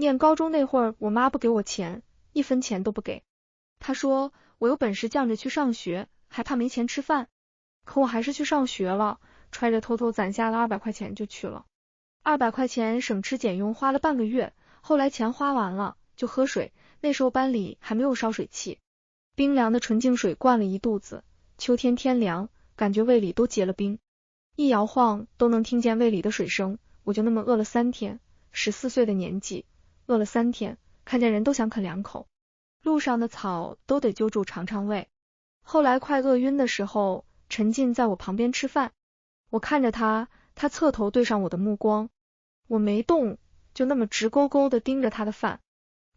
念高中那会儿，我妈不给我钱，1分钱都不给。她说我有本事犟着去上学，还怕没钱吃饭。可我还是去上学了，揣着偷偷攒下了200块钱就去了。200块钱省吃俭用花了半个月，后来钱花完了就喝水，那时候班里还没有烧水器，冰凉的纯净水灌了一肚子。秋天天凉，感觉胃里都结了冰，一摇晃都能听见胃里的水声。我就那么饿了3天，14岁的年纪，饿了3天，看见人都想啃2口，路上的草都得揪住尝尝味。后来快饿晕的时候，陈进在我旁边吃饭，我看着他，他侧头对上我的目光，我没动，就那么直勾勾地盯着他的饭。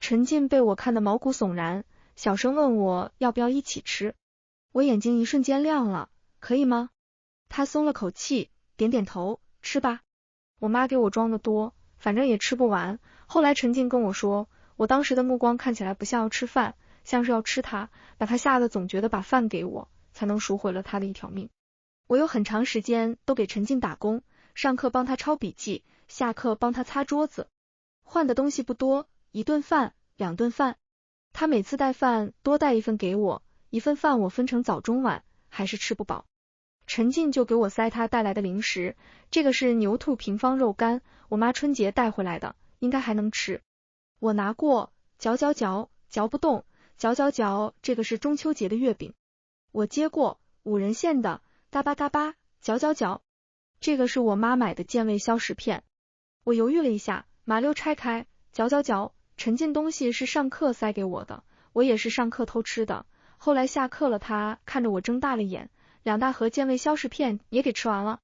陈进被我看得毛骨悚然，小声问我要不要一起吃。我眼睛一瞬间亮了，可以吗？他松了口气，点点头，吃吧。我妈给我装的多，反正也吃不完。后来陈进跟我说，我当时的目光看起来不像要吃饭，像是要吃他，把他吓得总觉得把饭给我才能赎回了他的一条命。我有很长时间都给陈进打工，上课帮他抄笔记，下课帮他擦桌子，换的东西不多，1顿饭2顿饭。他每次带饭多带1份给我，1份饭我分成早中晚，还是吃不饱。陈进就给我塞他带来的零食，这个是牛兔平方肉干，我妈春节带回来的，应该还能吃。我拿过，嚼嚼嚼，嚼不动，嚼嚼嚼，这个是中秋节的月饼。我接过，5仁馅的，嘎巴嘎巴，嚼嚼嚼，这个是我妈买的健胃消食片。我犹豫了一下，麻溜拆开，嚼嚼嚼。陈进东西是上课塞给我的，我也是上课偷吃的。后来下课了，他看着我睁大了眼，2大盒健胃消食片也给吃完了。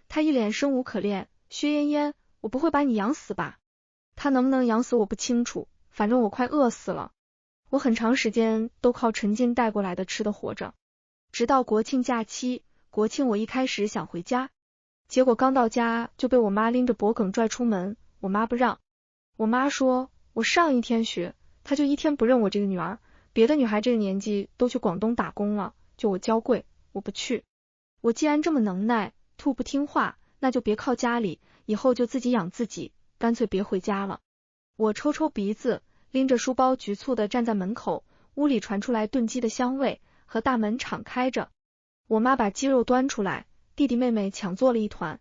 他一脸生无可恋，薛嫣嫣，我不会把你养死吧？他能不能养死我不清楚，反正我快饿死了。我很长时间都靠陈进带过来的吃的活着，直到国庆假期。国庆我一开始想回家，结果刚到家就被我妈拎着脖梗拽出门，我妈不让。我妈说我上1天学，她就1天不认我这个女儿，别的女孩这个年纪都去广东打工了，就我娇贵，我不去。我既然这么能耐，兔不听话，那就别靠家里，以后就自己养自己，干脆别回家了。我抽抽鼻子，拎着书包局促地站在门口，屋里传出来炖鸡的香味，和大门敞开着。我妈把鸡肉端出来，弟弟妹妹抢做了一团。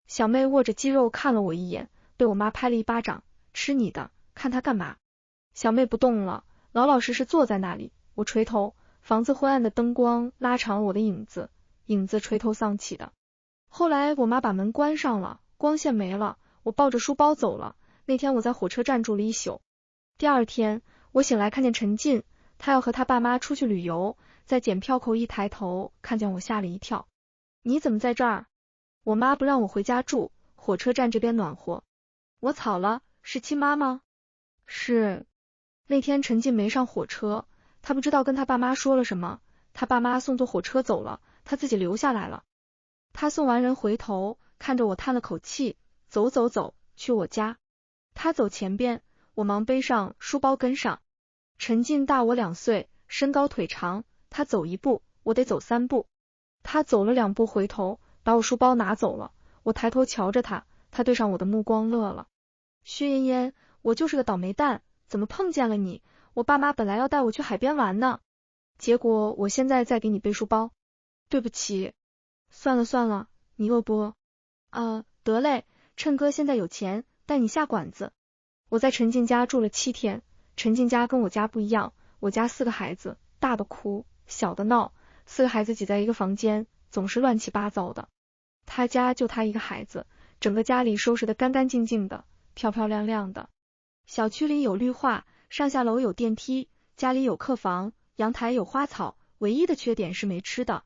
小妹握着鸡肉看了我一眼，被我妈拍了1巴掌，吃你的，看他干嘛？小妹不动了，老老实实坐在那里。我垂头，房子昏暗的灯光拉长了我的影子，影子垂头丧气的。后来我妈把门关上了，光线没了，我抱着书包走了。那天我在火车站住了1宿。第2天我醒来看见陈进，他要和他爸妈出去旅游，在检票口一抬头看见我吓了一跳。你怎么在这儿？我妈不让我回家住，火车站这边暖和。我草了，是亲妈吗？是。那天陈进没上火车，他不知道跟他爸妈说了什么，他爸妈送坐火车走了，他自己留下来了。他送完人回头看着我叹了口气，走走走，去我家。他走前边，我忙背上书包跟上。陈进大我2岁，身高腿长，他走1步，我得走3步。他走了2步回头，把我书包拿走了。我抬头瞧着他，他对上我的目光乐了。薛嫣嫣，我就是个倒霉蛋，怎么碰见了你？我爸妈本来要带我去海边玩呢，结果我现在在给你背书包。对不起。算了算了，你饿不饿？得嘞，趁哥现在有钱，带你下馆子。我在陈进家住了7天，陈进家跟我家不一样，我家4个孩子，大的哭，小的闹，4个孩子挤在一个房间，总是乱七八糟的。他家就他一个孩子，整个家里收拾得干干净净的，漂漂亮亮的。小区里有绿化，上下楼有电梯，家里有客房，阳台有花草，唯一的缺点是没吃的。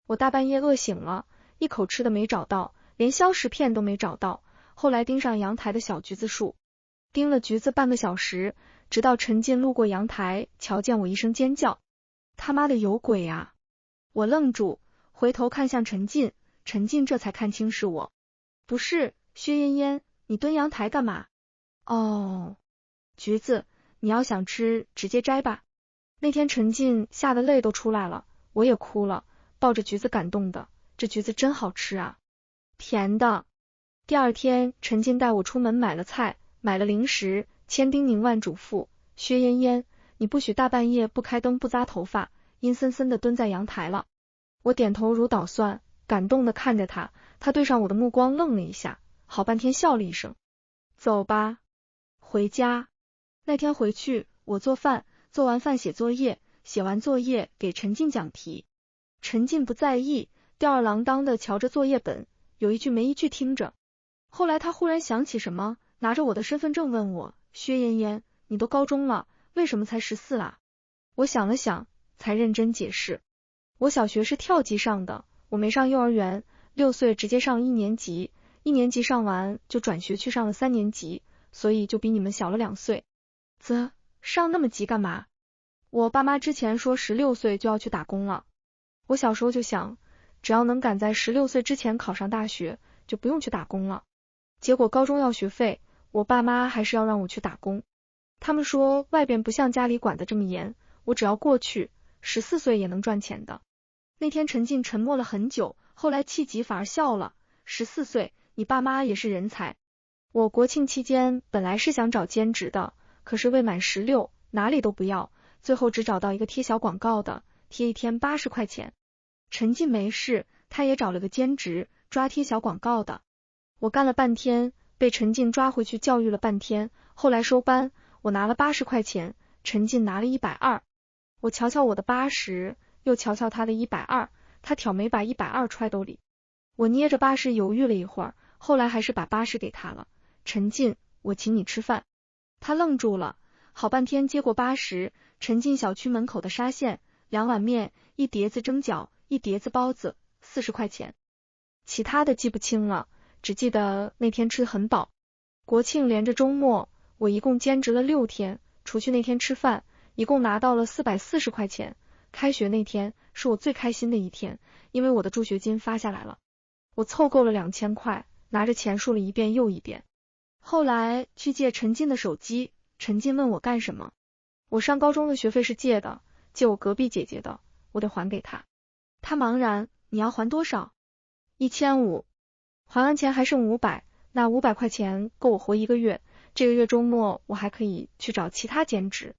我大半夜饿醒了，一口吃的没找到，连消食片都没找到。后来盯上阳台的小橘子树，盯了橘子半个小时，直到陈进路过阳台，瞧见我一声尖叫，他妈的有鬼啊！我愣住，回头看向陈进，陈进这才看清是我。不是，薛嫣嫣，你蹲阳台干嘛？哦，橘子，你要想吃直接摘吧。那天陈进吓得泪都出来了，我也哭了，抱着橘子感动的，这橘子真好吃啊，甜的。第2天陈进带我出门买了菜，买了零食，千叮咛万嘱咐，薛嫣嫣，你不许大半夜不开灯不扎头发，阴森森的蹲在阳台了。我点头如捣蒜，感动的看着他，他对上我的目光愣了一下，好半天笑了一声。走吧，回家。那天回去，我做饭，做完饭写作业，写完作业给陈静讲题。陈静不在意，吊儿郎当的瞧着作业本，有一句没一句听着。后来他忽然想起什么，拿着我的身份证问我，薛嫣嫣，你都高中了，为什么才14啊？我想了想，才认真解释。我小学是跳级上的，我没上幼儿园，6岁直接上1年级，1年级上完就转学去上了3年级，所以就比你们小了2岁。上那么急干嘛？我爸妈之前说16岁就要去打工了。我小时候就想，只要能赶在16岁之前考上大学，就不用去打工了。结果高中要学费，我爸妈还是要让我去打工。他们说外边不像家里管得这么严，我只要过去，14岁也能赚钱的。那天陈静沉默了很久，后来气急反而笑了，14岁，你爸妈也是人才。我国庆期间本来是想找兼职的，可是未满16，哪里都不要，最后只找到一个贴小广告的，贴一天80块钱。陈静没事，他也找了个兼职，抓贴小广告的。我干了半天，被陈静抓回去教育了半天，后来收班，我拿了80块钱，陈静拿了120。我瞧瞧我的80，又瞧瞧他的120，他挑眉把120揣兜里。我捏着80犹豫了一会儿，后来还是把80给他了。陈静，我请你吃饭。他愣住了，好半天接过80，陈静小区门口的沙县，2碗面，1碟子蒸饺，1碟子包子，40块钱。其他的记不清了，只记得那天吃很饱。国庆连着周末，我一共兼职了6天，除去那天吃饭，一共拿到了440块钱。开学那天是我最开心的一天，因为我的助学金发下来了。我凑够了2000块，拿着钱数了一遍又一遍。后来去借陈静的手机，陈静问我干什么，我上高中的学费是借的，借我隔壁姐姐的，我得还给她。她茫然，你要还多少？1500。还完钱还剩500，那500块钱够我活1个月，这个月周末我还可以去找其他兼职。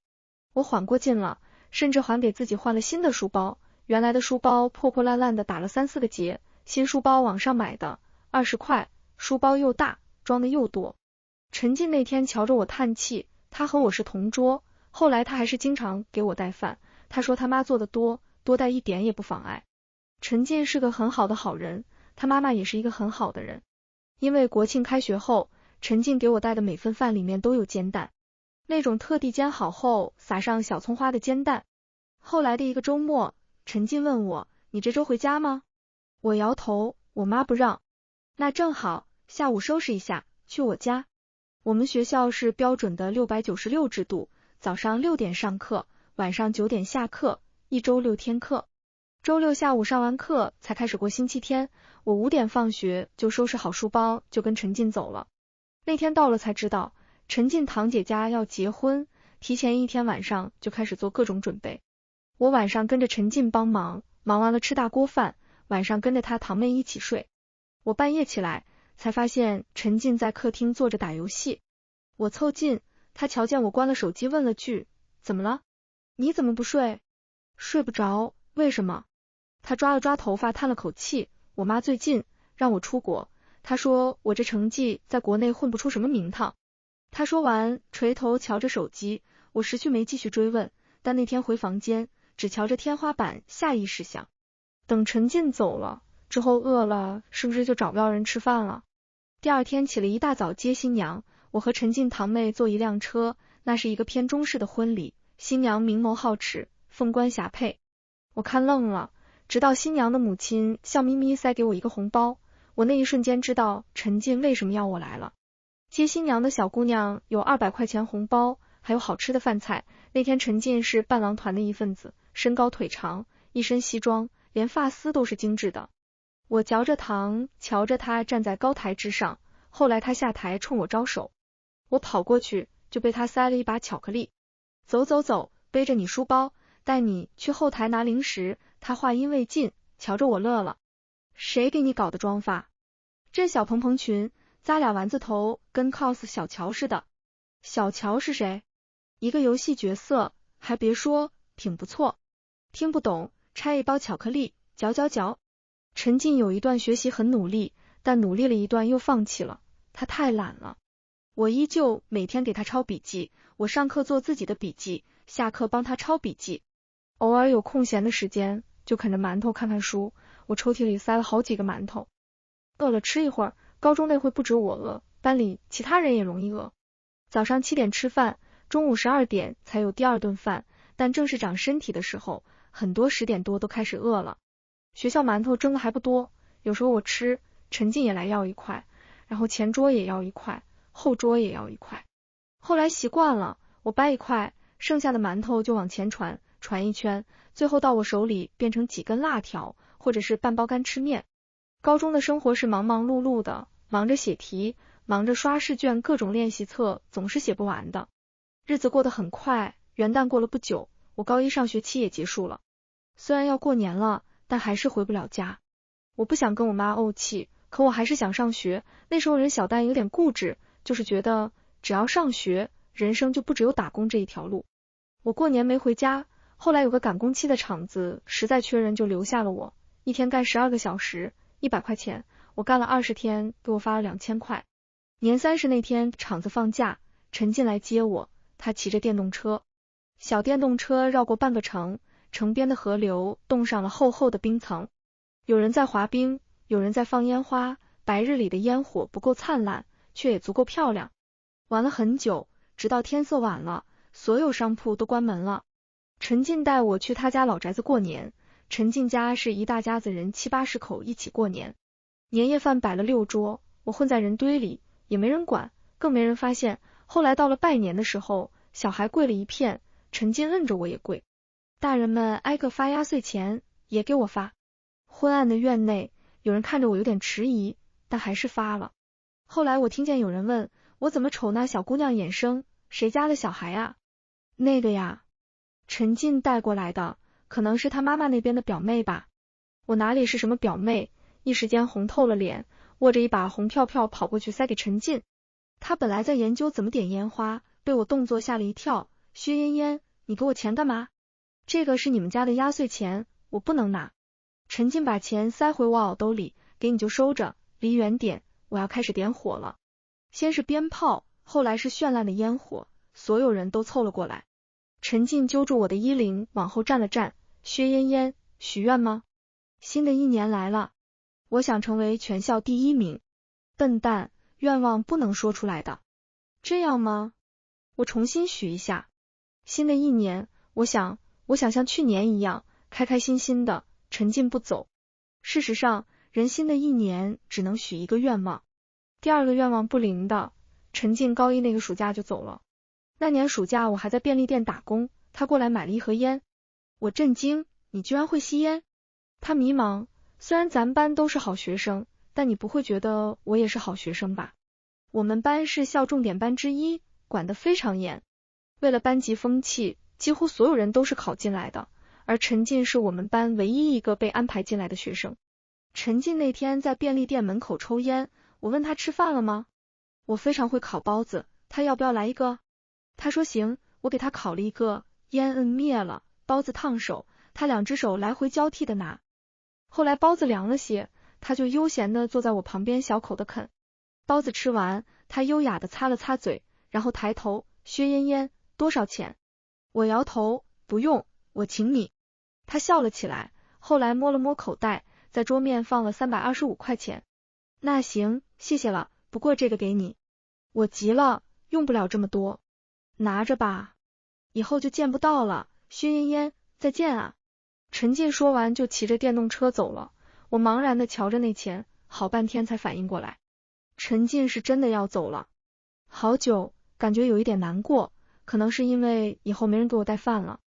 我缓过劲了，甚至还给自己换了新的书包，原来的书包破破烂烂的打了3、4个结，新书包网上买的，20块，书包又大，装的又多。陈静那天瞧着我叹气，他和我是同桌，后来他还是经常给我带饭，他说他妈做的多带一点也不妨碍。陈静是个很好的好人，他妈妈也是一个很好的人。因为国庆开学后，陈静给我带的每份饭里面都有煎蛋，那种特地煎好后撒上小葱花的煎蛋。后来的一个周末，陈静问我，你这周回家吗？我摇头，我妈不让。那正好，下午收拾一下，去我家。我们学校是标准的696制度，早上6点上课，晚上9点下课，一周6天课。周六下午上完课才开始过星期天，我5点放学就收拾好书包就跟陈静走了。那天到了才知道，陈静堂姐家要结婚，提前1天晚上就开始做各种准备。我晚上跟着陈静帮忙，忙完了吃大锅饭，晚上跟着她堂妹一起睡。我半夜起来才发现陈静在客厅坐着打游戏。我凑近，她瞧见我关了手机问了句，怎么了？你怎么不睡？睡不着，为什么？他抓了抓头发叹了口气，我妈最近让我出国，她说我这成绩在国内混不出什么名堂。他说完垂头瞧着手机，我识趣没继续追问，但那天回房间只瞧着天花板，下意识想，等陈静走了之后饿了是不是就找不到人吃饭了。第二天起了一大早接新娘，我和陈静堂妹坐一辆车，那是一个偏中式的婚礼，新娘明眸皓齿，凤冠霞帔。我看愣了，直到新娘的母亲笑眯眯塞给我一个红包，我那一瞬间知道陈静为什么要我来了。接新娘的小姑娘有200块钱红包，还有好吃的饭菜。那天陈静是伴郎团的一份子，身高腿长，一身西装，连发丝都是精致的。我嚼着糖，瞧着她站在高台之上，后来她下台冲我招手，我跑过去就被她塞了一把巧克力。走走走，背着你书包，带你去后台拿零食。她话音未尽，瞧着我乐了。谁给你搞的妆发？这小蓬蓬裙，扎俩丸子头，跟 cos 小乔似的。小乔是谁？一个游戏角色，还别说，挺不错。听不懂，拆一包巧克力，嚼嚼嚼。陈静有一段学习很努力，但努力了一段又放弃了，他太懒了。我依旧每天给他抄笔记，我上课做自己的笔记，下课帮他抄笔记。偶尔有空闲的时间，就啃着馒头看看书，我抽屉里塞了好几个馒头。饿了吃一会儿，高中那会不止我饿，班里其他人也容易饿。早上7点吃饭，中午12点才有第二顿饭，但正是长身体的时候，很多10点多都开始饿了。学校馒头蒸的还不多，有时候我吃，陈静也来要一块，然后前桌也要一块，后桌也要一块。后来习惯了，我掰一块，剩下的馒头就往前传一圈，最后到我手里变成几根辣条，或者是半包干吃面。高中的生活是忙忙碌碌的，忙着写题，忙着刷试卷，各种练习册总是写不完的。日子过得很快，元旦过了不久，我高一上学期也结束了。虽然要过年了，但还是回不了家。我不想跟我妈怄气，可我还是想上学。那时候人小蛋有点固执，就是觉得只要上学，人生就不只有打工这一条路。我过年没回家，后来有个赶工期的厂子实在缺人，就留下了我，一天干12个小时，100块钱，我干了20天，给我发了2000块。年30那天厂子放假，陈进来接我，他骑着电动车，小电动车绕过半个城，城边的河流冻上了厚厚的冰层。有人在滑冰，有人在放烟花，白日里的烟火不够灿烂，却也足够漂亮。玩了很久，直到天色晚了，所有商铺都关门了。陈进带我去他家老宅子过年，陈进家是一大家子人70-80口一起过年。年夜饭摆了6桌，我混在人堆里，也没人管，更没人发现。后来到了拜年的时候，小孩跪了一片，陈进摁着我也跪。大人们挨个发压岁钱，也给我发。昏暗的院内，有人看着我有点迟疑，但还是发了。后来我听见有人问，我怎么瞅那小姑娘眼生，谁家的小孩啊？那个呀，陈进带过来的，可能是他妈妈那边的表妹吧。我哪里是什么表妹，一时间红透了脸，握着一把红票票跑过去塞给陈进。他本来在研究怎么点烟花，被我动作吓了一跳。薛嫣嫣，你给我钱干嘛？这个是你们家的压岁钱，我不能拿。陈进把钱塞回我袄兜里，给你就收着，离远点，我要开始点火了。先是鞭炮，后来是绚烂的烟火，所有人都凑了过来。陈进揪住我的衣领，往后站了站。薛嫣嫣，许愿吗？新的一年来了，我想成为全校第1名。笨蛋，愿望不能说出来的。这样吗？我重新许一下。新的一年，我想像去年一样，开开心心的。陈进不走。事实上，人新的一年只能许一个愿望，第2个愿望不灵的。陈进高一那个暑假就走了。那年暑假我还在便利店打工，他过来买了1盒烟。我震惊，你居然会吸烟？他迷茫，虽然咱班都是好学生，但你不会觉得我也是好学生吧？我们班是校重点班之一，管得非常严。为了班级风气，几乎所有人都是考进来的，而陈进是我们班唯一一个被安排进来的学生。陈进那天在便利店门口抽烟，我问他吃饭了吗？我非常会烤包子，他要不要来一个？他说行，我给他烤了一个，烟摁灭了，包子烫手，他2只手来回交替的拿。后来包子凉了些，他就悠闲的坐在我旁边小口的啃。包子吃完，他优雅的擦了擦嘴，然后抬头，薛嫣嫣，多少钱？我摇头，不用，我请你。他笑了起来，后来摸了摸口袋，在桌面放了325块钱。那行，谢谢了，不过这个给你。我急了，用不了这么多。拿着吧，以后就见不到了。薛嫣嫣，再见啊。陈进说完就骑着电动车走了。我茫然的瞧着那钱，好半天才反应过来，陈进是真的要走了。好久，感觉有一点难过，可能是因为以后没人给我带饭了。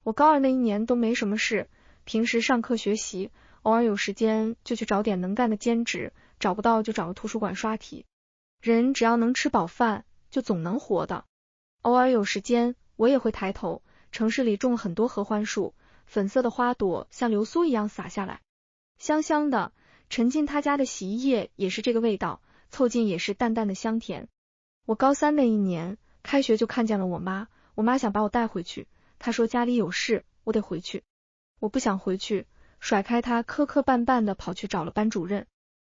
我高2那1年都没什么事，平时上课学习，偶尔有时间就去找点能干的兼职，找不到就找个图书馆刷题。人只要能吃饱饭，就总能活的。偶尔有时间，我也会抬头，城市里种了很多合欢树，粉色的花朵像流苏一样洒下来，香香的。陈进他家的洗衣液也是这个味道，凑近也是淡淡的香甜。我高3那1年，开学就看见了我妈，我妈想把我带回去，她说家里有事，我得回去。我不想回去，甩开她，磕磕绊绊的跑去找了班主任。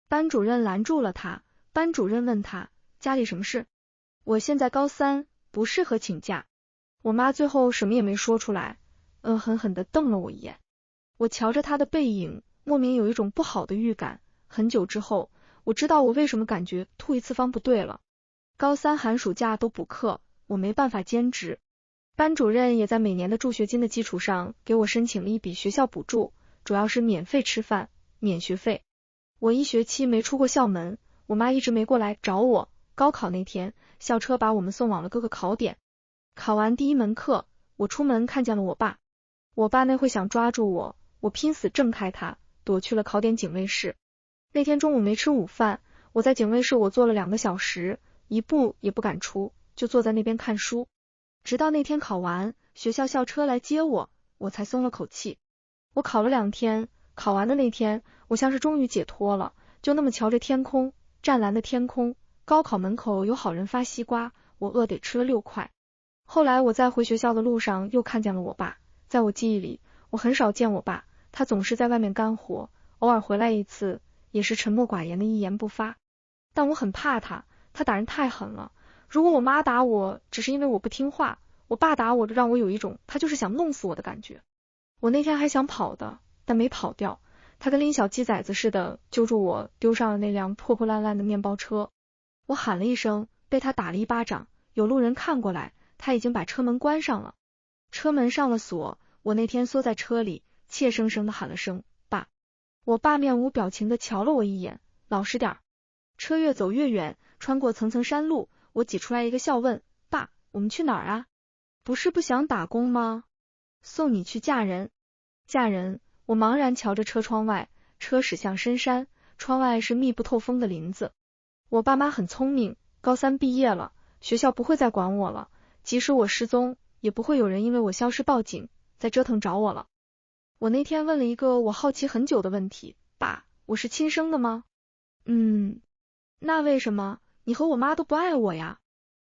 班主任拦住了她，班主任问她家里什么事？我现在高3，不适合请假。我妈最后什么也没说出来，狠狠地瞪了我一眼。我瞧着她的背影，莫名有一种不好的预感。很久之后，我知道我为什么感觉吐一次方不对了。高3寒暑假都补课，我没办法兼职。班主任也在每年的助学金的基础上给我申请了一笔学校补助，主要是免费吃饭，免学费。我1学期没出过校门，我妈一直没过来找我。高考那天，校车把我们送往了各个考点。考完第1门课，我出门看见了我爸。我爸那会想抓住我，我拼死挣开他，躲去了考点警卫室。那天中午没吃午饭，我在警卫室我坐了2个小时，一步也不敢出，就坐在那边看书。直到那天考完，学校校车来接我，我才松了口气。我考了2天，考完的那天，我像是终于解脱了，就那么瞧着天空，湛蓝的天空。高考门口有好人发西瓜，我饿得吃了6块。后来我在回学校的路上又看见了我爸，在我记忆里，我很少见我爸，他总是在外面干活，偶尔回来一次，也是沉默寡言的一言不发。但我很怕他，他打人太狠了。如果我妈打我，只是因为我不听话，我爸打我，让我有一种他就是想弄死我的感觉。我那天还想跑的，但没跑掉，他跟拎小鸡崽子似的揪住我，丢上了那辆破破烂烂的面包车。我喊了一声，被他打了一巴掌。有路人看过来，他已经把车门关上了。车门上了锁，我那天缩在车里，怯生生的喊了声爸。我爸面无表情的瞧了我一眼，老实点。车越走越远，穿过层层山路，我挤出来一个笑问，爸，我们去哪儿啊？不是不想打工吗？送你去嫁人。嫁人？我茫然瞧着车窗外，车驶向深山，窗外是密不透风的林子。我爸妈很聪明，高3毕业了，学校不会再管我了，即使我失踪，也不会有人因为我消失报警，再折腾找我了。我那天问了一个我好奇很久的问题，爸，我是亲生的吗？那为什么你和我妈都不爱我呀？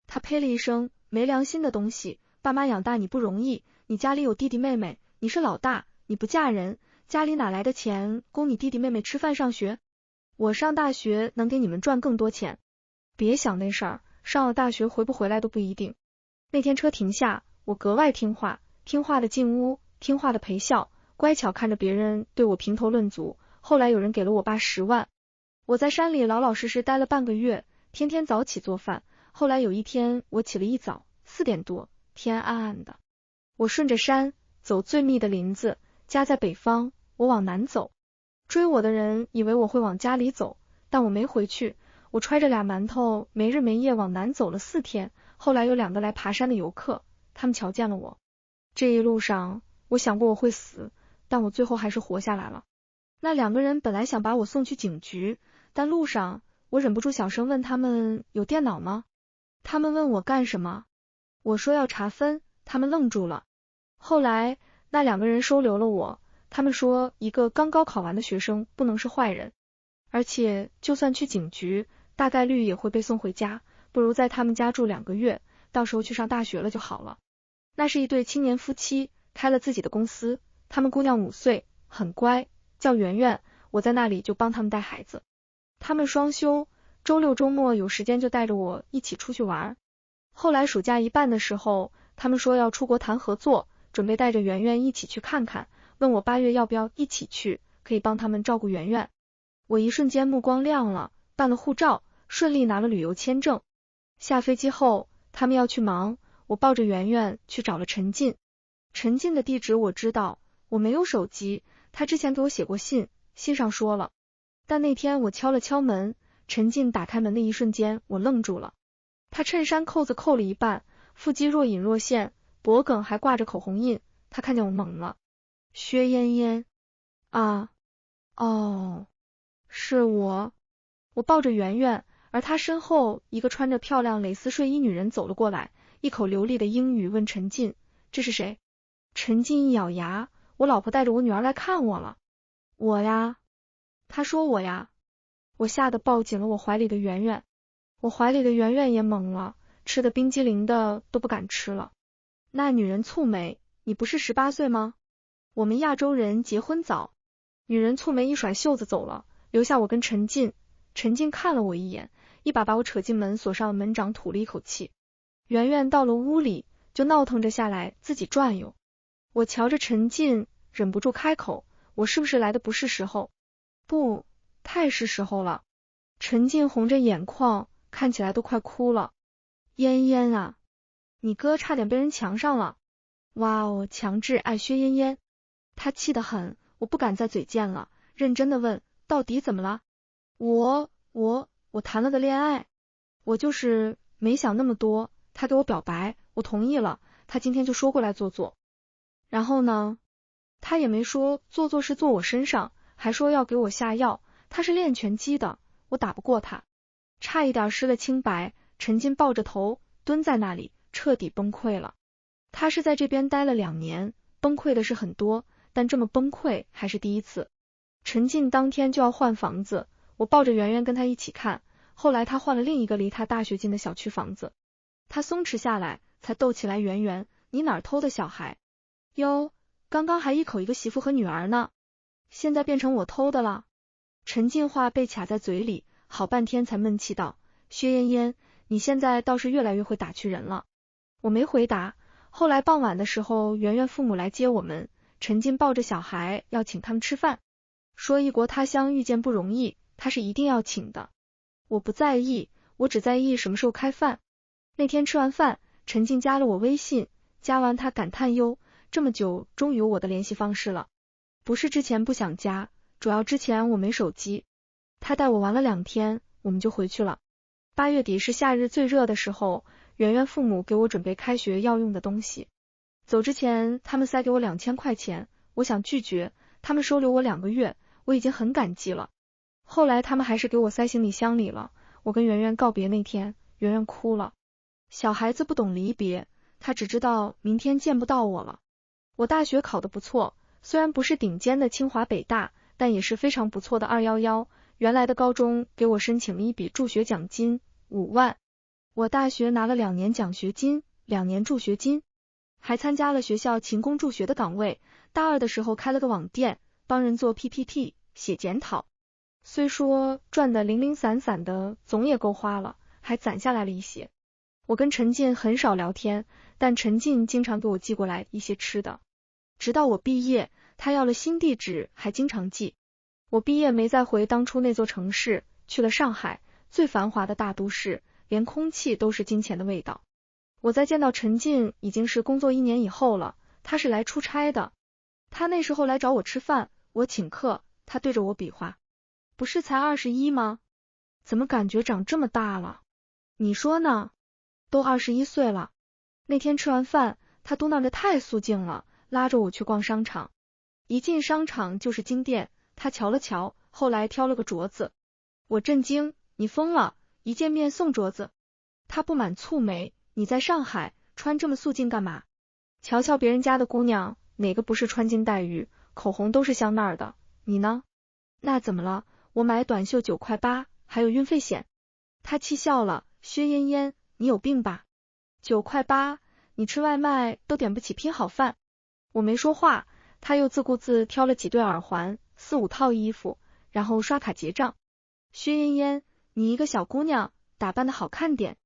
他呸了一声，没良心的东西，爸妈养大你不容易，你家里有弟弟妹妹，你是老大，你不嫁人，家里哪来的钱供你弟弟妹妹吃饭上学？我上大学能给你们赚更多钱。别想那事儿，上了大学回不回来都不一定。那天车停下，我格外听话，听话的进屋，听话的陪笑，乖巧看着别人对我评头论足。后来有人给了我爸10万。我在山里老老实实待了半个月，天天早起做饭。后来有一天我起了一早，4点多，天暗暗的。我顺着山走最密的林子，家在北方，我往南走。追我的人以为我会往家里走，但我没回去。我揣着2馒头，没日没夜往南走了4天。后来有2个来爬山的游客，他们瞧见了我。这一路上，我想过我会死，但我最后还是活下来了。那2个人本来想把我送去警局，但路上我忍不住小声问他们有电脑吗？他们问我干什么？我说要查分，他们愣住了。后来那2个人收留了我，他们说一个刚高考完的学生不能是坏人，而且就算去警局，大概率也会被送回家，不如在他们家住2个月，到时候去上大学了就好了。那是一对青年夫妻，开了自己的公司，他们姑娘5岁，很乖，叫圆圆，我在那里就帮他们带孩子。他们双休，周六周末有时间就带着我一起出去玩。后来暑假一半的时候，他们说要出国谈合作，准备带着圆圆一起去看看，问我8月要不要一起去，可以帮他们照顾圆圆。我一瞬间目光亮了，办了护照，顺利拿了旅游签证。下飞机后，他们要去忙，我抱着圆圆去找了陈进。陈进的地址我知道，我没有手机，他之前给我写过信，信上说了。但那天我敲了敲门，陈进打开门的一瞬间，我愣住了。他衬衫扣子扣了一半，腹肌若隐若现，脖梗还挂着口红印，他看见我懵了。薛嫣嫣啊，哦，是我。我抱着圆圆，而他身后一个穿着漂亮蕾丝睡衣女人走了过来，一口流利的英语问陈进，这是谁？陈进一咬牙，我老婆带着我女儿来看我了。我呀。他说我呀。我吓得抱紧了我怀里的圆圆。我怀里的圆圆也懵了，吃的冰激凌的都不敢吃了。那女人蹙眉，你不是18岁吗？我们亚洲人结婚早。女人蹙眉一甩袖子走了，留下我跟陈进。陈进看了我一眼，一把把我扯进门锁上的门掌，吐了一口气。圆圆到了屋里，就闹腾着下来自己转悠。我瞧着陈进，忍不住开口，我是不是来的不是时候？不，太是时候了。陈进红着眼眶，看起来都快哭了。嫣嫣啊，你哥差点被人强上了。哇哦，强制爱薛嫣嫣。他气得很，我不敢再嘴贱了，认真的问，到底怎么了？我谈了个恋爱，我就是没想那么多，他给我表白，我同意了，他今天就说过来坐坐。然后呢？他也没说坐坐是坐我身上，还说要给我下药，他是练拳击的，我打不过他，差一点失了清白。陈进抱着头蹲在那里，彻底崩溃了。他是在这边待了2年，崩溃的是很多，但这么崩溃还是第一次。陈进当天就要换房子，我抱着圆圆跟他一起看，后来他换了另一个离他大学近的小区房子。他松弛下来，才逗起来圆圆，你哪儿偷的小孩？哟，刚刚还一口一个媳妇和女儿呢，现在变成我偷的了。陈进话被卡在嘴里，好半天才闷气道，薛嫣嫣，你现在倒是越来越会打趣人了。我没回答。后来傍晚的时候，圆圆父母来接我们，陈进抱着小孩要请他们吃饭，说异国他乡遇见不容易，他是一定要请的。我不在意，我只在意什么时候开饭。那天吃完饭，陈进加了我微信，加完他感叹哟，这么久终于有我的联系方式了。不是之前不想加，主要之前我没手机。他带我玩了2天，我们就回去了。8月底是夏日最热的时候，圆圆父母给我准备开学要用的东西。走之前他们塞给我2000块钱，我想拒绝，他们收留我2个月，我已经很感激了。后来他们还是给我塞行李箱里了。我跟圆圆告别那天，圆圆哭了。小孩子不懂离别，他只知道明天见不到我了。我大学考得不错，虽然不是顶尖的清华北大，但也是非常不错的211。原来的高中给我申请了一笔助学奖金5万，我大学拿了2年奖学金，2年助学金，还参加了学校勤工助学的岗位。大2的时候开了个网店，帮人做 PPT 写检讨，虽说赚得零零散散的，总也够花了，还攒下来了一些。我跟陈进很少聊天，但陈进经常给我寄过来一些吃的。直到我毕业，他要了新地址，还经常寄。我毕业没再回当初那座城市，去了上海，最繁华的大都市，连空气都是金钱的味道。我再见到陈进已经是工作1年以后了，他是来出差的。他那时候来找我吃饭，我请客，他对着我比划，不是才21吗？怎么感觉长这么大了？你说呢？都21岁了。那天吃完饭，他嘟囔着太肃静了，拉着我去逛商场。一进商场就是金店，他瞧了瞧，后来挑了个镯子。我震惊，你疯了，一见面送镯子？他不满蹙眉，你在上海穿这么素净干嘛？瞧瞧别人家的姑娘，哪个不是穿金戴玉，口红都是香奈儿的，你呢？那怎么了？我买短袖9块8，还有运费险。他气笑了，薛嫣嫣，你有病吧？9块8，你吃外卖都点不起拼好饭。我没说话，他又自顾自挑了几对耳环，4、5套衣服，然后刷卡结账。薛嫣嫣，你一个小姑娘，打扮的好看点，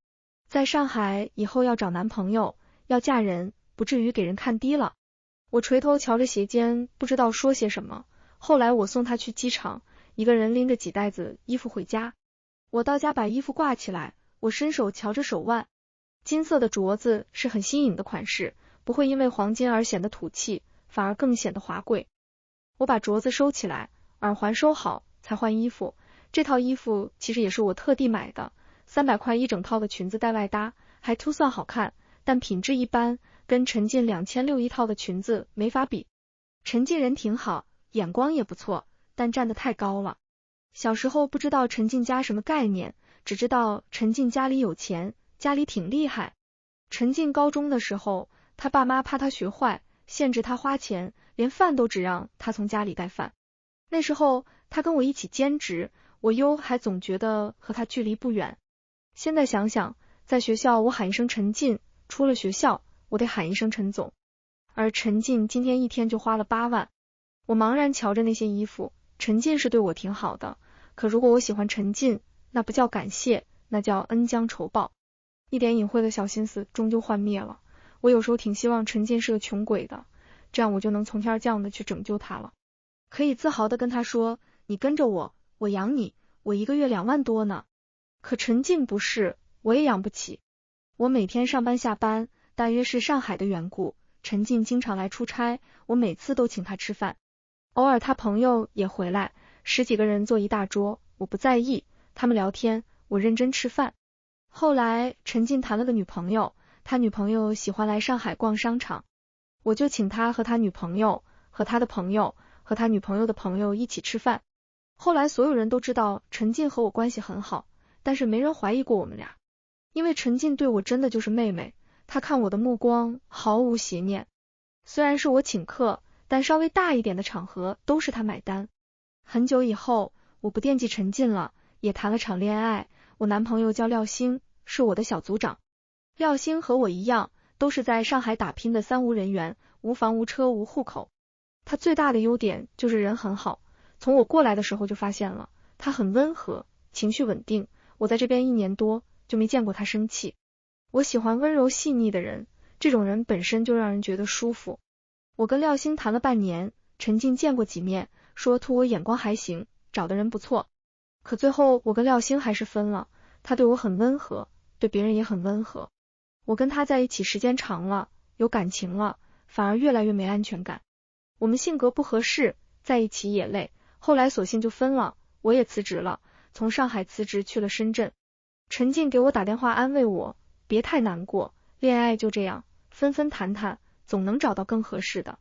在上海以后要找男朋友，要嫁人，不至于给人看低了。我垂头瞧着鞋尖，不知道说些什么。后来我送他去机场，一个人拎着几袋子衣服回家。我到家把衣服挂起来，我伸手瞧着手腕，金色的镯子是很新颖的款式，不会因为黄金而显得土气，反而更显得华贵。我把镯子收起来，耳环收好，才换衣服。这套衣服其实也是我特地买的，300块一整套的裙子带外搭，还都算好看，但品质一般，跟陈进2600一套的裙子没法比。陈进人挺好，眼光也不错，但站得太高了。小时候不知道陈进家什么概念，只知道陈进家里有钱，家里挺厉害。陈进高中的时候，他爸妈怕他学坏，限制他花钱，连饭都只让他从家里带饭。那时候他跟我一起兼职，我还总觉得和他距离不远。现在想想，在学校我喊一声陈进，出了学校我得喊一声陈总。而陈进今天一天就花了8万。我茫然瞧着那些衣服，陈进是对我挺好的，可如果我喜欢陈进，那不叫感谢，那叫恩将仇报。一点隐晦的小心思终究幻灭了。我有时候挺希望陈进是个穷鬼的，这样我就能从天降的去拯救他了，可以自豪的跟他说，你跟着我，我养你，我一个月2万多呢。可陈进不是，我也养不起。我每天上班下班，大约是上海的缘故，陈进经常来出差，我每次都请他吃饭。偶尔他朋友也回来，10几个人坐一大桌，我不在意，他们聊天，我认真吃饭。后来陈进谈了个女朋友，他女朋友喜欢来上海逛商场，我就请他和他女朋友和他的朋友和他女朋友的朋友一起吃饭。后来所有人都知道陈进和我关系很好，但是没人怀疑过我们俩，因为陈进对我真的就是妹妹，他看我的目光毫无邪念。虽然是我请客，但稍微大一点的场合都是他买单。很久以后，我不惦记陈进了，也谈了场恋爱。我男朋友叫廖星，是我的小组长。廖星和我一样，都是在上海打拼的3无人员，无房无车无户口。他最大的优点就是人很好，从我过来的时候就发现了，他很温和，情绪稳定。我在这边1年多，就没见过他生气。我喜欢温柔细腻的人，这种人本身就让人觉得舒服。我跟廖星谈了半年，陈进见过几面，说图我眼光还行，找的人不错。可最后我跟廖星还是分了，他对我很温和，对别人也很温和。我跟他在一起时间长了，有感情了，反而越来越没安全感。我们性格不合适，在一起也累，后来索性就分了，我也辞职了，从上海辞职去了深圳。陈进给我打电话安慰我，别太难过，恋爱就这样，分分谈谈，总能找到更合适的。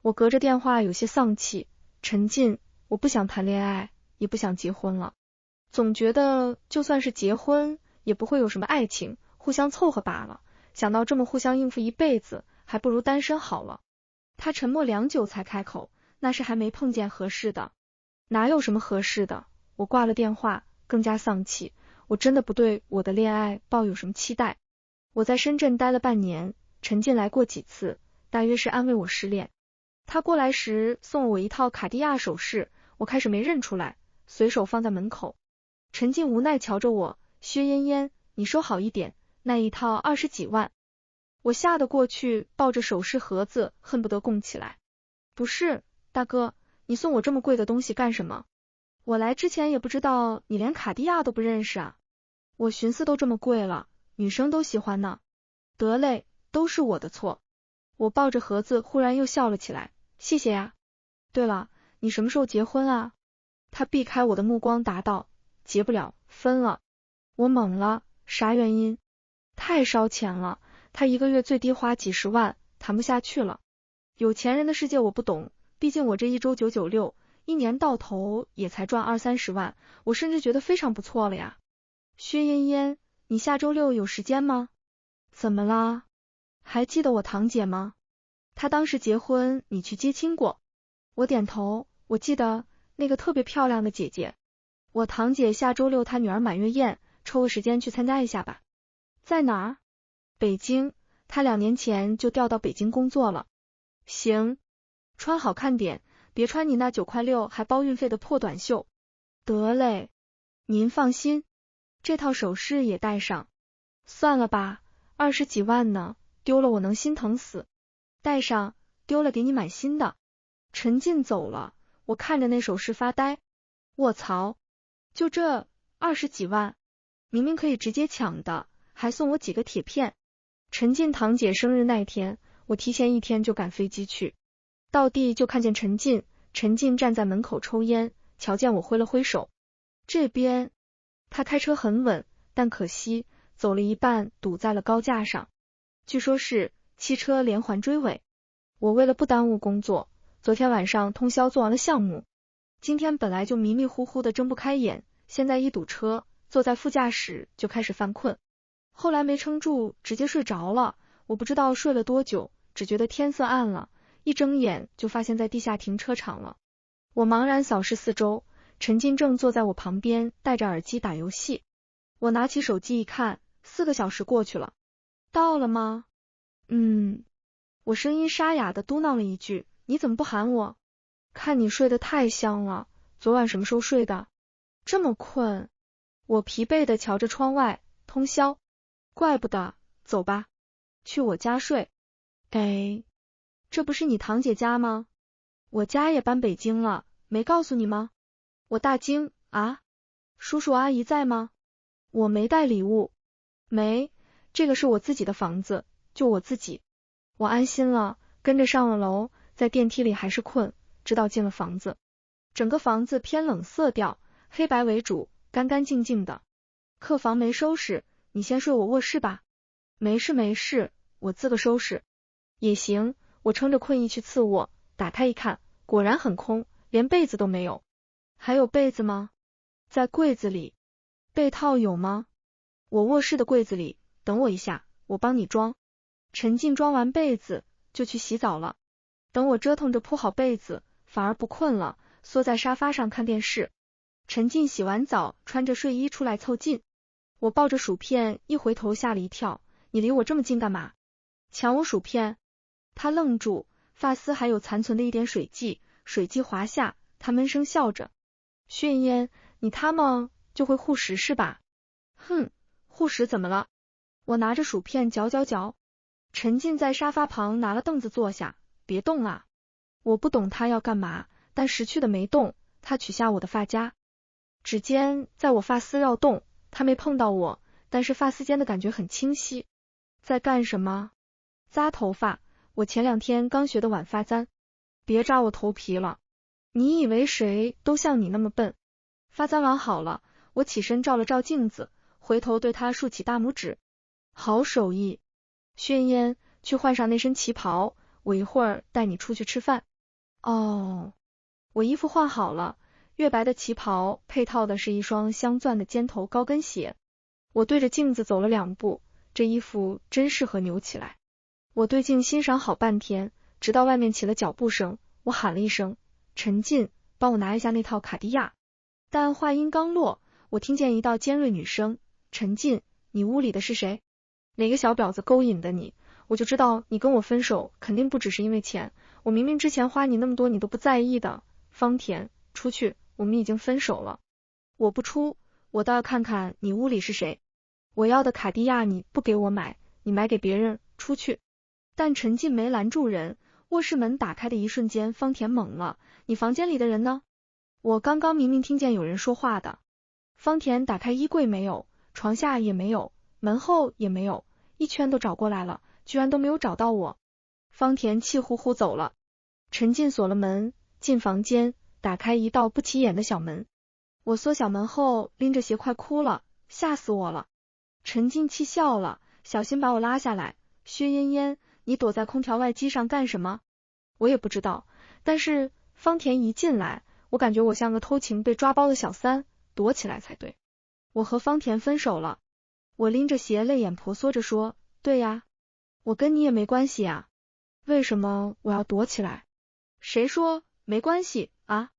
我隔着电话有些丧气，陈进，我不想谈恋爱，也不想结婚了。总觉得就算是结婚，也不会有什么爱情，互相凑合罢了。想到这么互相应付一辈子，还不如单身好了。他沉默良久才开口，那是还没碰见合适的。哪有什么合适的？我挂了电话，更加丧气。我真的不对我的恋爱抱有什么期待。我在深圳待了半年，陈进来过几次，大约是安慰我失恋。他过来时送了我一套卡地亚首饰，我开始没认出来，随手放在门口。陈进无奈瞧着我，薛嫣嫣，你收好一点，那一套20几万。我吓得过去，抱着首饰盒子，恨不得供起来。不是，大哥，你送我这么贵的东西干什么？我来之前也不知道你连卡地亚都不认识啊。我寻思都这么贵了，女生都喜欢呢。得嘞，都是我的错。我抱着盒子忽然又笑了起来，谢谢呀。对了，你什么时候结婚啊？他避开我的目光答道，结不了，分了。我懵了，啥原因？太烧钱了，他一个月最低花几十万，谈不下去了。有钱人的世界我不懂，毕竟我这一周996，一年到头也才赚20-30万，我甚至觉得非常不错了呀。薛嫣嫣，你下周6有时间吗？怎么啦？还记得我堂姐吗？她当时结婚，你去接亲过。我点头，我记得，那个特别漂亮的姐姐。我堂姐下周6她女儿满月宴，抽个时间去参加一下吧。在哪儿？北京，她2年前就调到北京工作了。行，穿好看点，别穿你那9块6还包运费的破短袖。得嘞，您放心，这套首饰也带上。算了吧，20几万呢，丢了我能心疼死。带上，丢了给你买新的。陈进走了，我看着那首饰发呆。卧槽，就这20几万，明明可以直接抢的，还送我几个铁片。陈进堂姐生日那天，我提前1天就赶飞机去。到地就看见陈进站在门口抽烟，瞧见我挥了挥手。这边，他开车很稳，但可惜走了一半堵在了高架上，据说是汽车连环追尾。我为了不耽误工作，昨天晚上通宵做完了项目，今天本来就迷迷糊糊的睁不开眼，现在一堵车，坐在副驾驶就开始犯困。后来没撑住，直接睡着了。我不知道睡了多久，只觉得天色暗了，一睁眼就发现在地下停车场了。我茫然扫视四周，陈进正坐在我旁边，戴着耳机打游戏。我拿起手机一看， 4个小时过去了。到了吗？我声音沙哑的嘟囔了一句，你怎么不喊我？看你睡得太香了，昨晚什么时候睡的？这么困？我疲惫的瞧着窗外，通宵。怪不得，走吧，去我家睡。哎，这不是你堂姐家吗？我家也搬北京了，没告诉你吗？我大惊，啊？叔叔阿姨在吗？我没带礼物。没，这个是我自己的房子，就我自己。我安心了，跟着上了楼，在电梯里还是困，直到进了房子。整个房子偏冷色调，黑白为主，干干净净的。客房没收拾，你先睡我卧室吧。没事，我自个收拾。也行，我撑着困意去次卧，打开一看，果然很空，连被子都没有。还有被子吗？在柜子里。被套有吗？我卧室的柜子里，等我一下，我帮你装。陈静装完被子就去洗澡了。等我折腾着铺好被子，反而不困了，缩在沙发上看电视。陈静洗完澡，穿着睡衣出来凑近。我抱着薯片，一回头吓了一跳，你离我这么近干嘛？抢我薯片？他愣住，发丝还有残存的一点水迹，水迹滑下，他闷声笑着。薛烟，你他妈就会护食是吧？哼，护食怎么了？我拿着薯片嚼。陈静在沙发旁拿了凳子坐下，别动啊。我不懂他要干嘛，但识趣的没动。他取下我的发夹，指尖在我发丝绕动，他没碰到我，但是发丝间的感觉很清晰。在干什么？扎头发，我前2天刚学的晚发簪。别扎我头皮了，你以为谁都像你那么笨？发簪完好了，我起身照了照镜子，回头对他竖起大拇指。好手艺。宣烟，去换上那身旗袍，我一会儿带你出去吃饭。哦，我衣服换好了，月白的旗袍配套的是一双镶钻的尖头高跟鞋。我对着镜子走了2步，这衣服真适合扭起来。我对镜欣赏好半天，直到外面起了脚步声，我喊了一声，陈进，帮我拿一下那套卡地亚。但话音刚落，我听见一道尖锐女声，陈进，你屋里的是谁？哪个小婊子勾引的你？我就知道你跟我分手肯定不只是因为钱，我明明之前花你那么多你都不在意的。方田，出去，我们已经分手了。我不出，我倒要看看你屋里是谁。我要的卡地亚你不给我买，你买给别人，出去。但陈进没拦住人，卧室门打开的一瞬间，方田懵了，你房间里的人呢？我刚刚明明听见有人说话的。方田打开衣柜没有，床下也没有，门后也没有，一圈都找过来了，居然都没有找到我。方田气呼呼走了。陈进锁了门，进房间，打开一道不起眼的小门。我缩小门后，拎着鞋快哭了，吓死我了。陈进气笑了，小心把我拉下来。薛嫣嫣，你躲在空调外机上干什么？我也不知道，但是方田一进来，我感觉我像个偷情被抓包的小三，躲起来才对。我和方田分手了。我拎着鞋泪眼婆娑着说，对呀，我跟你也没关系呀，为什么我要躲起来？谁说没关系啊？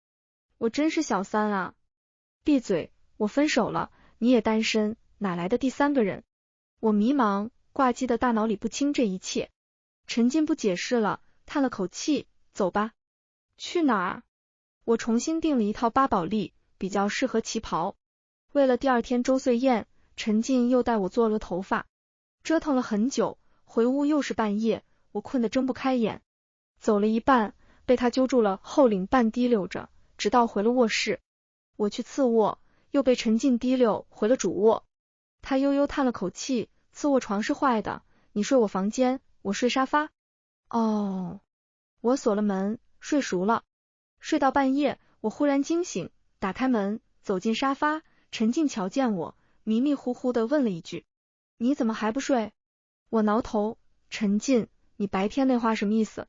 我真是小三啊！闭嘴，我分手了，你也单身，哪来的第3个人？我迷茫，挂机的大脑里不清这一切。陈进不解释了，叹了口气，走吧。去哪儿？我重新订了一套巴宝莉，比较适合旗袍。为了第2天周岁宴，陈进又带我做了头发。折腾了很久，回屋又是半夜，我困得睁不开眼。走了一半，被他揪住了后领半滴溜着，直到回了卧室。我去次卧，又被陈进滴溜回了主卧。他悠悠叹了口气，次卧床是坏的，你睡我房间，我睡沙发。哦，我锁了门，睡熟了。睡到半夜，我忽然惊醒，打开门，走进沙发，陈进瞧见我，迷迷糊糊地问了一句，你怎么还不睡？我挠头，陈进，你白天那话什么意思？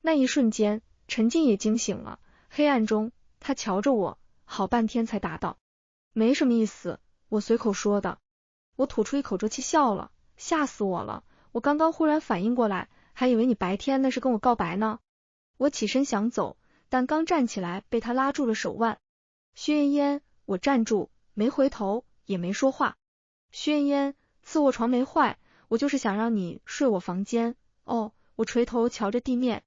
那一瞬间，陈进也惊醒了，黑暗中，他瞧着我，好半天才答道，没什么意思，我随口说的。我吐出一口浊气笑了，吓死我了，我刚刚忽然反应过来，还以为你白天那是跟我告白呢。我起身想走，但刚站起来被他拉住了手腕。薛嫣嫣，我站住，没回头，也没说话。薛嫣嫣，次卧床没坏，我就是想让你睡我房间。哦，我垂头瞧着地面。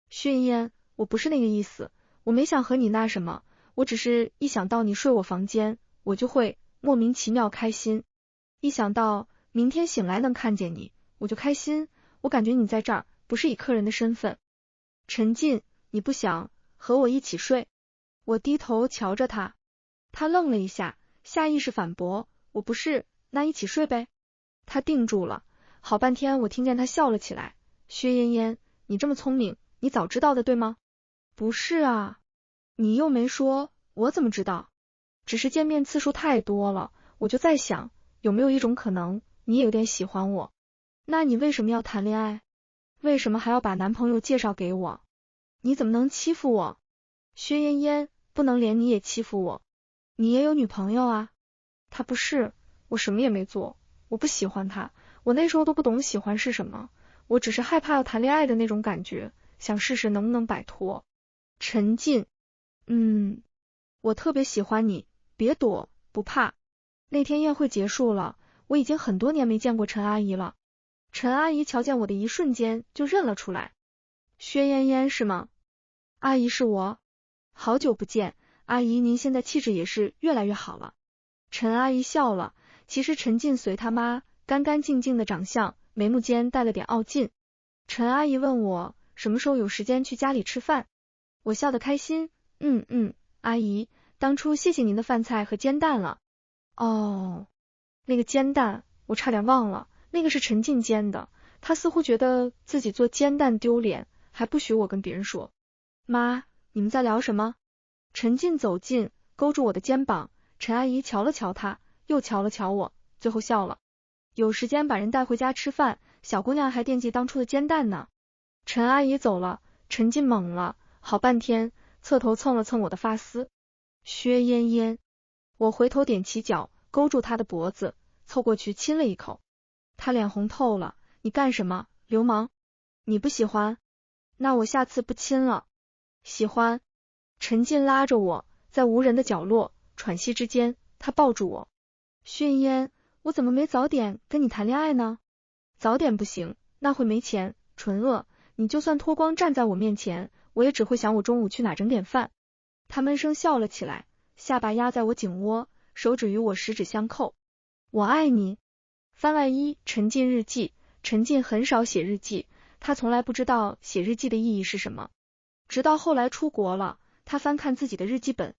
薛妍妍，我不是那个意思，我没想和你那什么，我只是一想到你睡我房间，我就会莫名其妙开心。一想到明天醒来能看见你，我就开心，我感觉你在这儿，不是以客人的身份。陈进，你不想和我一起睡？我低头瞧着他，他愣了一下，下意识反驳，我不是，那一起睡呗。他定住了，好半天我听见他笑了起来，薛妍妍，你这么聪明，你早知道的对吗？不是啊，你又没说，我怎么知道？只是见面次数太多了，我就在想，有没有一种可能，你也有点喜欢我？那你为什么要谈恋爱？为什么还要把男朋友介绍给我？你怎么能欺负我？薛妍妍，不能连你也欺负我，你也有女朋友啊。他不是，我什么也没做，我不喜欢他，我那时候都不懂喜欢是什么，我只是害怕要谈恋爱的那种感觉，想试试能不能摆脱。陈进，我特别喜欢你，别躲，不怕。那天宴会结束了，我已经很多年没见过陈阿姨了。陈阿姨瞧见我的一瞬间就认了出来。薛妍妍是吗？阿姨是我。好久不见，阿姨您现在气质也是越来越好了。陈阿姨笑了，其实陈进随他妈干干净净的长相，眉目间带了点傲劲。陈阿姨问我什么时候有时间去家里吃饭，我笑得开心，阿姨，当初谢谢您的饭菜和煎蛋了。哦，那个煎蛋我差点忘了，那个是陈进煎的，他似乎觉得自己做煎蛋丢脸，还不许我跟别人说。妈，你们在聊什么？陈进走近，勾住我的肩膀，陈阿姨瞧了瞧他，又瞧了瞧我，最后笑了。有时间把人带回家吃饭，小姑娘还惦记当初的煎蛋呢。陈阿姨走了，陈进懵了，好半天，侧头蹭了蹭我的发丝。薛妍妍，我回头踮起脚，勾住她的脖子，凑过去亲了一口。她脸红透了，你干什么，流氓？你不喜欢？那我下次不亲了。喜欢。陈进拉着我，在无人的角落，喘息之间，他抱住我。薛妍，我怎么没早点跟你谈恋爱呢？早点不行，那会没钱，纯饿，你就算脱光站在我面前，我也只会想我中午去哪整点饭。他闷声笑了起来，下巴压在我颈窝，手指与我十指相扣。我爱你。番外一，陈进日记。陈进很少写日记，他从来不知道写日记的意义是什么，直到后来出国了，他翻看自己的日记本。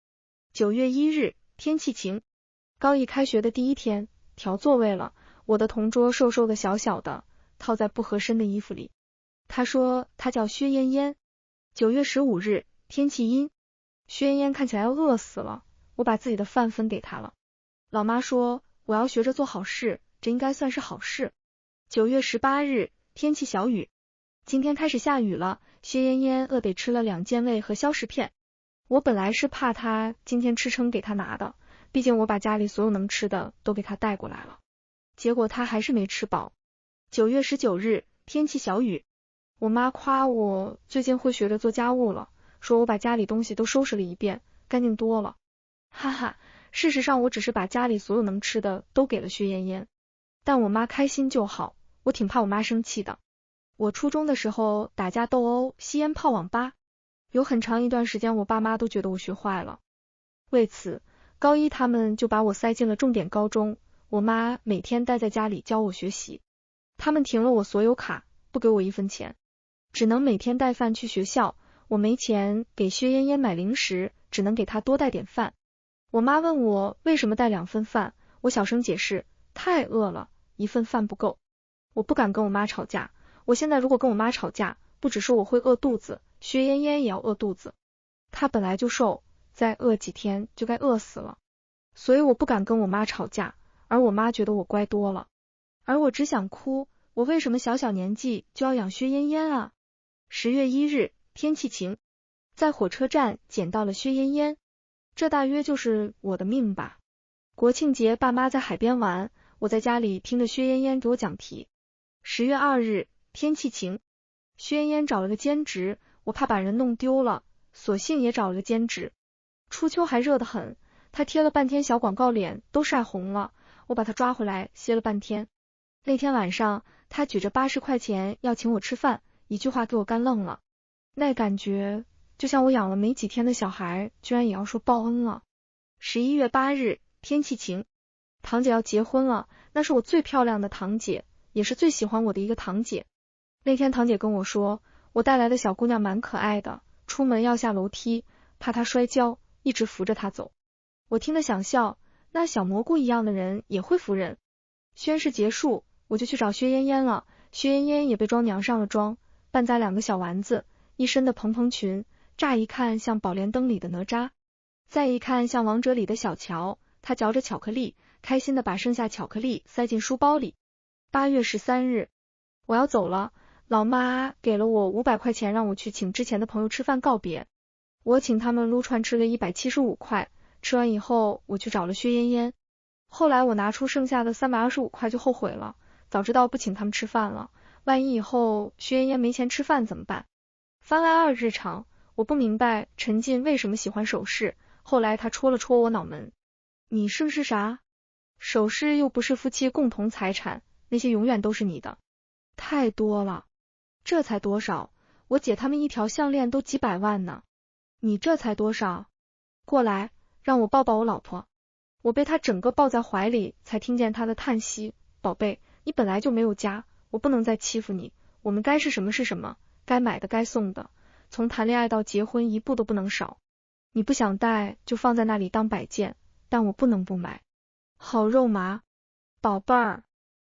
9月1日，天气晴。高一开学的第一天，调座位了，我的同桌瘦瘦的小小的，套在不合身的衣服里。他说他叫薛妍妍。9月15日，天气阴。薛妍妍看起来要饿死了，我把自己的饭分给他了。老妈说我要学着做好事，这应该算是好事。9月18日，天气小雨。今天开始下雨了，薛妍妍饿得吃了2健胃和消食片。我本来是怕他今天吃撑给他拿的，毕竟我把家里所有能吃的都给他带过来了。结果他还是没吃饱。9月19日，天气小雨。我妈夸我最近会学着做家务了，说我把家里东西都收拾了一遍，干净多了。哈哈，事实上我只是把家里所有能吃的都给了薛妍妍，但我妈开心就好，我挺怕我妈生气的。我初中的时候打架斗殴，吸烟泡网吧，有很长一段时间我爸妈都觉得我学坏了。为此，高一他们就把我塞进了重点高中，我妈每天待在家里教我学习。他们停了我所有卡，不给我1分钱，只能每天带饭去学校，我没钱给薛妍妍买零食，只能给她多带点饭。我妈问我为什么带2份饭，我小声解释，太饿了，1份饭不够。我不敢跟我妈吵架，我现在如果跟我妈吵架，不只是我会饿肚子，薛妍妍也要饿肚子。她本来就瘦，再饿几天就该饿死了，所以我不敢跟我妈吵架，而我妈觉得我乖多了，而我只想哭，我为什么小小年纪就要养薛妍妍啊？10月1日，天气晴。在火车站捡到了薛妍妍，这大约就是我的命吧。国庆节爸妈在海边玩，我在家里听着薛妍妍给我讲题。10月2日，天气晴。薛妍妍找了个兼职，我怕把人弄丢了，索性也找了个兼职。初秋还热得很，她贴了半天小广告脸都晒红了，我把她抓回来歇了半天。那天晚上，他举着80块钱要请我吃饭，一句话给我干愣了。那感觉就像我养了没几天的小孩，居然也要说报恩了。11月8日，天气晴，堂姐要结婚了，那是我最漂亮的堂姐，也是最喜欢我的一个堂姐。那天堂姐跟我说，我带来的小姑娘蛮可爱的，出门要下楼梯，怕她摔跤，一直扶着她走。我听得想笑，那小蘑菇一样的人也会扶人。宣誓结束，我就去找薛嫣嫣了。薛嫣嫣也被妆娘上了妆，扮在2个小丸子，一身的蓬蓬裙，乍一看像宝莲灯里的哪吒，再一看像王者里的小乔。她嚼着巧克力，开心的把剩下巧克力塞进书包里。8月13日，我要走了，老妈给了我500块钱，让我去请之前的朋友吃饭告别。我请他们撸串吃了175块，吃完以后我去找了薛嫣嫣。后来我拿出剩下的325块就后悔了，早知道不请他们吃饭了，万一以后薛嫣嫣没钱吃饭怎么办？翻来2日常，我不明白陈进为什么喜欢首饰，后来他戳了戳我脑门。你是不是啥？首饰又不是夫妻共同财产，那些永远都是你的。太多了，这才多少？我姐他们一条项链都几百万呢。你这才多少？过来，让我抱抱我老婆。我被她整个抱在怀里，才听见她的叹息。宝贝，你本来就没有家，我不能再欺负你，我们该是什么是什么，该买的该送的，从谈恋爱到结婚一步都不能少。你不想戴就放在那里当摆件，但我不能不买。好肉麻，宝贝儿。